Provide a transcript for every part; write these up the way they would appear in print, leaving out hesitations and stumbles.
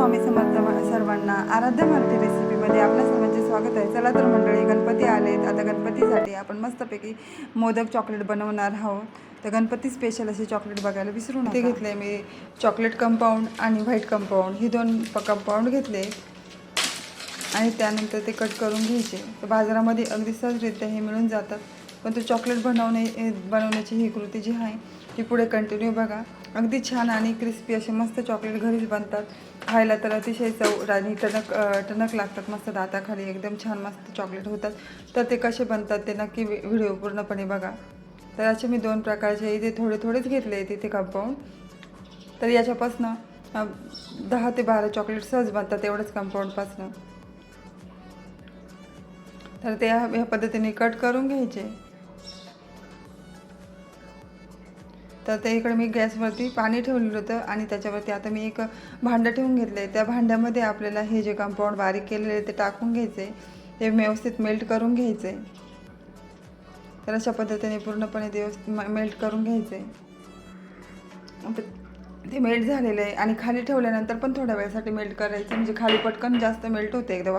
स्वामी समर्थ सर्वांना आराध्य भारती रेसिपीमध्ये आपल्या सर्वांचे स्वागत आहे। चला तर मंडळी, गणपती आलेत। आता गणपतीसाठी आपण मस्तपैकी मोदक चॉकलेट बनवणार आहोत। तर गणपती स्पेशल असे चॉकलेट बघायला विसरू नका। ते घेतले मी चॉकलेट कंपाऊंड आणि व्हाईट कंपाऊंड, ही दोन कंपाऊंड घेतले आणि त्यानंतर ते कट करून घ्यायचे। तर बाजारामध्ये अगदी सहजरित्या हे मिळून जातात, पण तो चॉकलेट बनवण्याची ही कृती जी आहे ती पुढे कंटिन्यू बघा। अगदी छान आणि क्रिस्पी असे मस्त चॉकलेट घरीच बनतात। खायला तर अतिशय चव आणि टणक लागतात, मस्त दाताखाली एकदम छान मस्त चॉकलेट होतात। तर ते कसे बनतात ते नक्की व्हिडिओ पूर्णपणे बघा। तर असे मी दोन प्रकारचे इथे थोडेच घेतले तिथे कंपाऊंड। तर याच्यापासनं 10 ते 12 चॉकलेट सहज बनतात एवढंच कंपाऊंडपासनं। तर ते ह्या पद्धतीने कट करून घ्यायचे। तर ते इकडे मी गॅसवरती पाणी ठेवलेलं होतं आणि त्याच्यावरती आता मी एक भांडं ठेवून घेतलं आहे। त्या भांड्यामध्ये आपल्याला हे जे कंपाऊंड बारीक केलेले ते टाकून घ्यायचे, ते व्यवस्थित मेल्ट करून घ्यायचे। तर अशा पद्धतीने पूर्णपणे ते मेल्ट करून घ्यायचे। ते मेल्ट झालेलं आहे आणि खाली ठेवल्यानंतर पण थोड्या वेळासाठी मेल्ट करायचं, म्हणजे खाली पटकन जास्त मेल्ट होते एकदा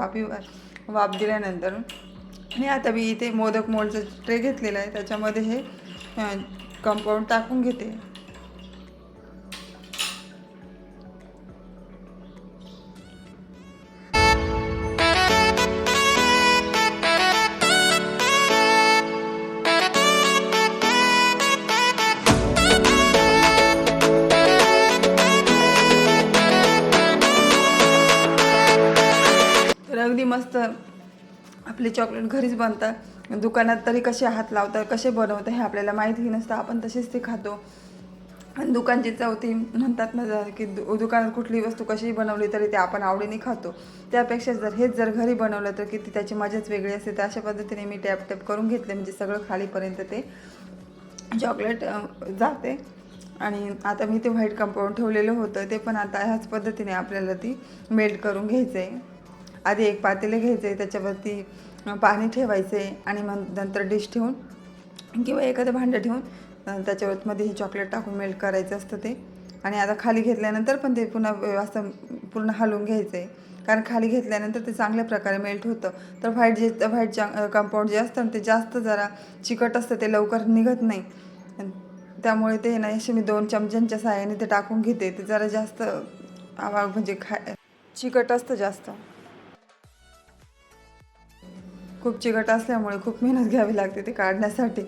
वाफ दिल्यानंतर। आणि आता मी इथे मोदक मोल्डचा ट्रे घेतलेला आहे, त्याच्यामध्ये हे कंपाऊंड टाकून घेते। तर अगदी मस्त आपले चॉकलेट घरीच बनतात। दुकानात तरी कसे हात लावतात, कसे बनवतात हे आपल्याला माहिती नसतं, आपण तसेच ते खातो। आणि दुकानची चवती म्हणतात ना की दुकानात कुठली वस्तू कशी बनवली तरी ते आपण आवडीने खातो। त्यापेक्षा हेच जर घरी बनवलं तर किती त्याची मजाच वेगळी असते। तर अशा पद्धतीने मी टॅप करून घेतले, म्हणजे सगळं खालीपर्यंत ते चॉकलेट जाते। आणि आता मी ते व्हाईट कंपाऊंड ठेवलेलं होतं ते पण आता ह्याच पद्धतीने आपल्याला ती मेल्ट करून घ्यायचं आहे। आधी एक पातेले घ्यायचे आहे, त्याच्यावरती पाणी ठेवायचे आणि मग नंतर डिश ठेवून किंवा एखादं भांडं ठेवून त्याच्यामध्ये हे चॉकलेट टाकून मेल्ट करायचं असतं ते। आणि आता खाली घेतल्यानंतर पण ते पुन्हा असं पूर्ण हलवून घ्यायचं आहे, कारण खाली घेतल्यानंतर ते चांगल्या प्रकारे मेल्ट होतं। तर व्हाईट कंपाऊंड जे असतं ते जास्त जरा चिकट असतं, ते लवकर निघत नाही। त्यामुळे ते नाही असे मी 2 चमच्यांच्या साहाय्याने ते टाकून घेते। ते जरा जास्त म्हणजे चिकट असतं जास्त, खूप चिकट असल्यामुळे खूप मेहनत घ्यावी लागते ते काढण्यासाठी।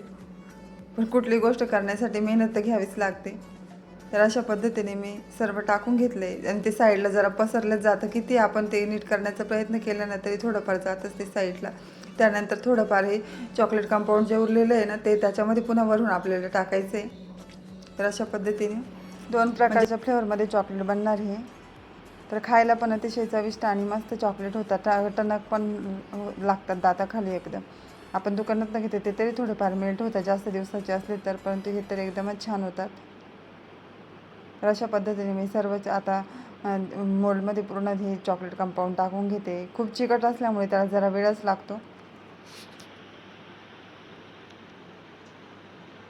पण कुठली गोष्ट करण्यासाठी मेहनत तर घ्यावीच लागते। तर अशा पद्धतीने मी सर्व टाकून घेतले आणि ते साईडला जरा पसरलं जातं, किती आपण ते नीट करण्याचा प्रयत्न केला ना तरी थोडंफार जातच ते साईडला। त्यानंतर थोडंफार हे चॉकलेट कंपाऊंड जे उरलेलं आहे ना ते त्याच्यामध्ये पुन्हा वरून आपल्याला टाकायचं आहे। तर अशा पद्धतीने 2 प्रकारच्या फ्लेवरमध्ये चॉकलेट बनणार आहे। तर खायला पण अतिशय चविष्ट आणि मस्त चॉकलेट होतात, टणक पण लागतात दाताखाली एकदम। आपण दुकानात घेते ते तरी थोडेफार मेल्ट होतात जास्त दिवसाचे असले तर, परंतु हे तर एकदमच छान होतात। तर अशा पद्धतीने मी सर्वच आता मोल्डमध्ये पूर्ण हे चॉकलेट कंपाऊंड टाकून घेते। खूप चिकट असल्यामुळे त्याला जरा वेळच लागतो,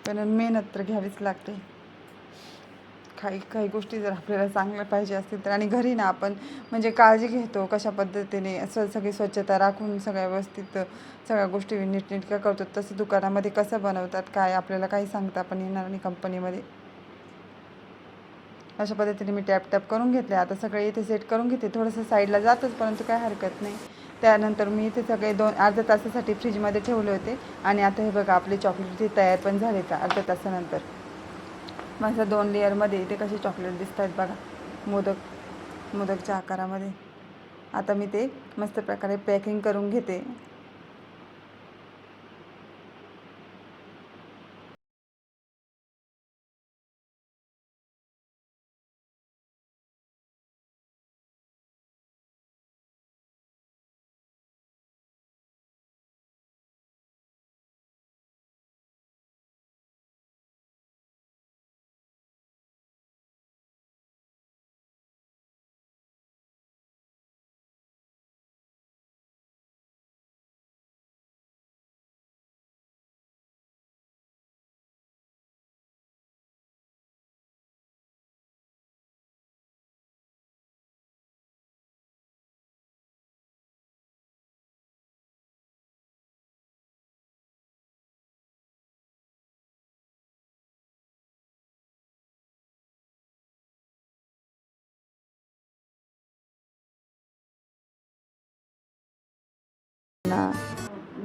पण मेहनत तर घ्यावीच लागते। काही गोष्टी जर आपल्याला चांगल्या पाहिजे असतील तर, आणि घरी ना आपण म्हणजे काळजी घेतो कशा पद्धतीने सगळी स्वच्छता राखून सगळ्या व्यवस्थित सगळ्या गोष्टी नीटनेटक्या करतो, तसं दुकानामध्ये कसं बनवतात काय आपल्याला काही सांगता पण येणार नाही कंपनीमध्ये। अशा पद्धतीने मी टॅप करून घेतले। आता सगळे इथे सेट करून घेते, थोडंसं साईडला जातच परंतु काय हरकत नाही। त्यानंतर मी इथे सगळे अर्ध्या तासासाठी फ्रीजमध्ये ठेवले होते आणि आता हे बघा आपले चॉकलेट इथे तयार पण झाले अर्ध्या तासानंतर। माझ्या 2 लेअरमध्ये इथे कसे चॉकलेट दिसत आहेत बघा, मोदकच्या आकारामध्ये। आता मी ते मस्त प्रकारे पॅकिंग करून घेते। हां